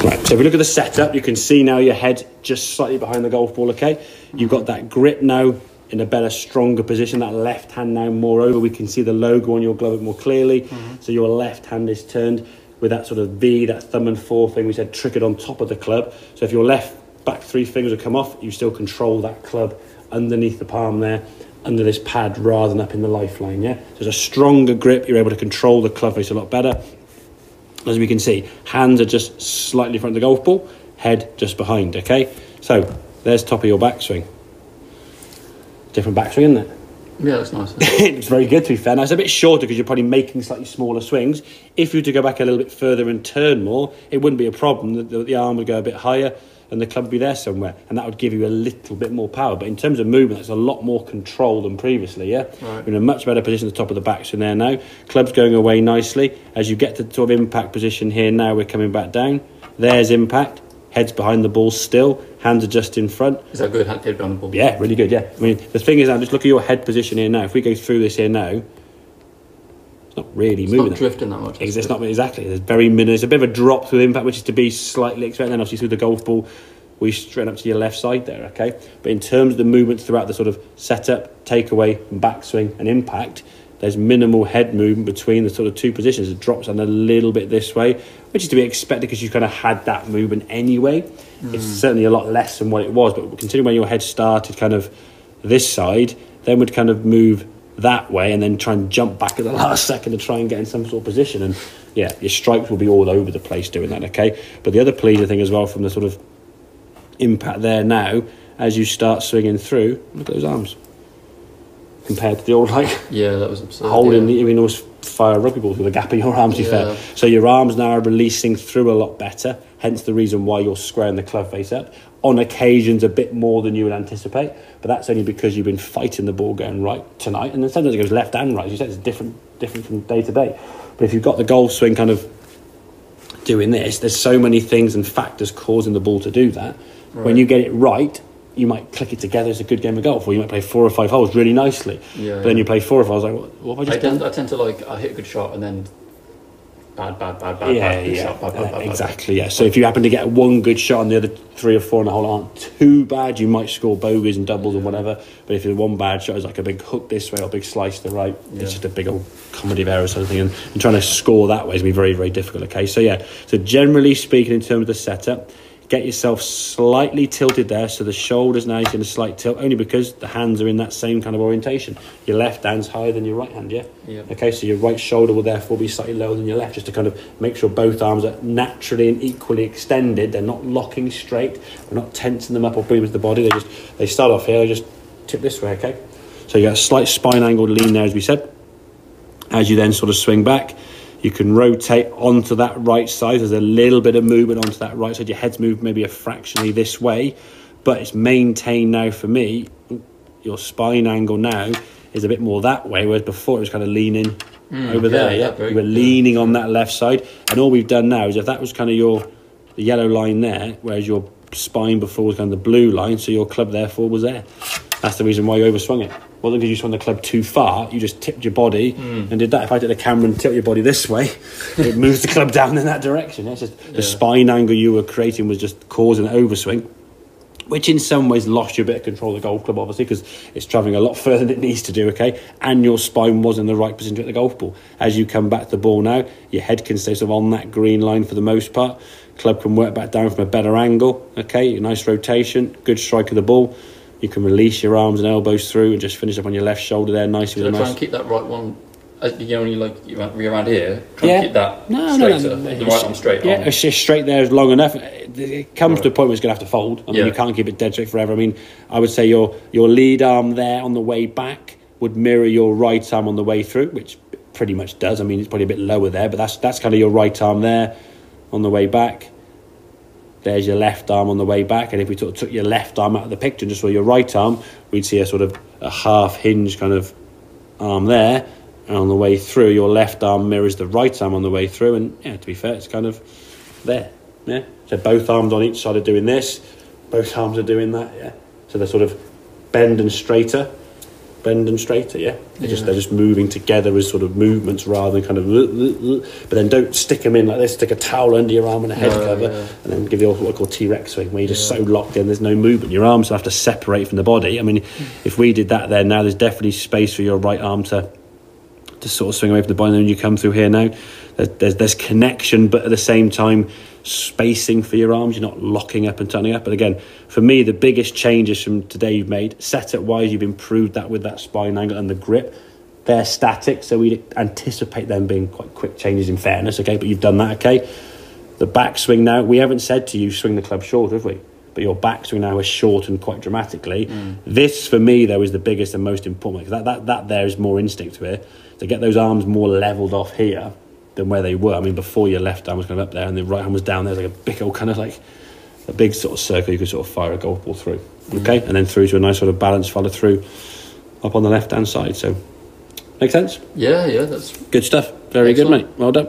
Right, so if we look at the setup, you can see now your head just slightly behind the golf ball, okay? You've got that grip now in a better, stronger position. That left hand now, moreover, we can see the logo on your glove a bit more clearly. So your left hand is turned with that sort of V, that thumb and forefinger we said triggered on top of the club. So if your left back three fingers will come off, you still control that club underneath the palm there, under this pad rather than up in the lifeline, yeah? So there's a stronger grip, you're able to control the club face a lot better. As we can see, hands are just slightly in front of the golf ball, head just behind, okay? So there's top of your backswing. Different backswing, isn't it? Yeah, that's nice. It's very good, to be fair. Now, it's a bit shorter because you're probably making slightly smaller swings. If you were to go back a little bit further and turn more, it wouldn't be a problem. The arm would go a bit higher and the club would be there somewhere, and that would give you a little bit more power. But in terms of movement, it's a lot more control than previously, yeah? Right. You're in a much better position at the top of the backswing there now. Club's going away nicely. As you get to the sort of impact position here now, we're coming back down. There's impact. Head's behind the ball still. Hands are just in front. Is that good, head behind the ball? Yeah, really good, yeah. I mean, the thing is now, just look at your head position here now. If we go through this here now, it's not really moving. It's not drifting that much. It's not, exactly. There's very minimal. It's a bit of a drop through impact, which is to be slightly expected. Then obviously through the golf ball, we straight up to your left side there, okay? But in terms of the movement throughout the sort of setup, takeaway, backswing and impact, there's minimal head movement between the sort of two positions. It drops down a little bit this way, which is to be expected because you've kind of had that movement anyway. It's certainly a lot less than what it was, but considering when your head started kind of this side, then would kind of move that way and then try and jump back at the last second to try and get in some sort of position. And yeah, your strikes will be all over the place doing that, okay? But the other pleasing thing as well from the sort of impact there now, as you start swinging through, look at those arms compared to the old, like, yeah, that was absurd, holding the, even almost fire rugby balls with a gap in your arms, you fair. So your arms now are releasing through a lot better, hence the reason why you're squaring the club face up on occasions a bit more than you would anticipate, but that's only because you've been fighting the ball going right tonight, and then sometimes it goes left and right. As you said, it's different from day to day. But if you've got the golf swing kind of doing this, there's so many things and factors causing the ball to do that. Right. When you get it right, you might click it together as a good game of golf, or you might play 4 or 5 holes really nicely. But then you play 4 or 5 holes, like, what have I just done? I tend to I hit a good shot and then bad shot, exactly, yeah. So if you happen to get one good shot and the other 3 or 4 in the hole aren't too bad, you might score bogeys and doubles and whatever. But if the one bad shot is like a big hook this way or a big slice to the right, it's just a big old comedy of errors sort of thing. And trying to score that way is going to be very, very difficult, okay? So yeah, so generally speaking in terms of the setup, get yourself slightly tilted there, so the shoulders now is in a slight tilt, only because the hands are in that same kind of orientation. Your left hand's higher than your right hand, yeah? Okay, so your right shoulder will therefore be slightly lower than your left, just to kind of make sure both arms are naturally and equally extended. They're not locking straight, we're not tensing them up or bringing them to the body. They start off here, they just tip this way, okay? So you got a slight spine angled lean there, as we said. As you then sort of swing back, you can rotate onto that right side. There's a little bit of movement onto that right side. Your head's moved maybe a fractionally this way, but it's maintained now for me. Your spine angle now is a bit more that way, whereas before it was kind of leaning over there. Yeah, you were leaning on that left side. And all we've done now is, if that was kind of the yellow line there, whereas your spine before was kind of the blue line, so your club therefore was there. That's the reason why you overswung it. Wasn't because you swung the club too far, you just tipped your body and did that. If I did a camera and tilt your body this way, it moves the club down in that direction. It's just the spine angle you were creating was just causing an overswing, which in some ways lost you a bit of control of the golf club, obviously, because it's travelling a lot further than it needs to do, okay? And your spine was in the right position to hit the golf ball. As you come back to the ball now, your head can stay sort of on that green line for the most part. Club can work back down from a better angle, okay? Nice rotation, good strike of the ball. You can release your arms and elbows through and just finish up on your left shoulder there nicely. Try and keep that right one, you're around here. Try and keep that straighter. The right arm straight on. Yeah, it's just straight there is long enough. It comes to a point where it's going to have to fold. I mean, you can't keep it dead straight forever. I mean, I would say your lead arm there on the way back would mirror your right arm on the way through, which pretty much does. I mean, it's probably a bit lower there, but that's kind of your right arm there on the way back. There's your left arm on the way back, and if we sort of took your left arm out of the picture and just saw your right arm, we'd see a sort of a half hinge kind of arm there, and on the way through, your left arm mirrors the right arm on the way through, and yeah, to be fair, it's kind of there, yeah. So both arms on each side are doing this, both arms are doing that, yeah. So they're sort of bend and straighter. bend them straighter, they're just moving together as sort of movements rather than kind of but then don't stick them in like this, stick a towel under your arm and a head cover and then give the what I call T-Rex swing, where you're just so locked in, there's no movement, your arms have to separate from the body. I mean, if we did that there, now there's definitely space for your right arm to sort of swing away from the body, and then you come through here now, there's connection, but at the same time spacing for your arms, you're not locking up and turning up. But again, for me, the biggest changes from today you've made, setup wise, you've improved that with that spine angle and the grip. They're static, so we'd anticipate them being quite quick changes in fairness, okay, but you've done that, okay. The backswing now, we haven't said to you swing the club short, have we? But your backswing now is shortened quite dramatically. This for me though is the biggest and most important, because that there is more instinct to it, to get those arms more levelled off here than where they were. I mean, before your left arm was kind of up there and the right hand was down there, like a big old kind of like a big sort of circle you could sort of fire a golf ball through, okay, and then through to a nice sort of balanced follow through up on the left hand side. So make sense? Yeah, that's good stuff. Very excellent. Good, mate. Well done.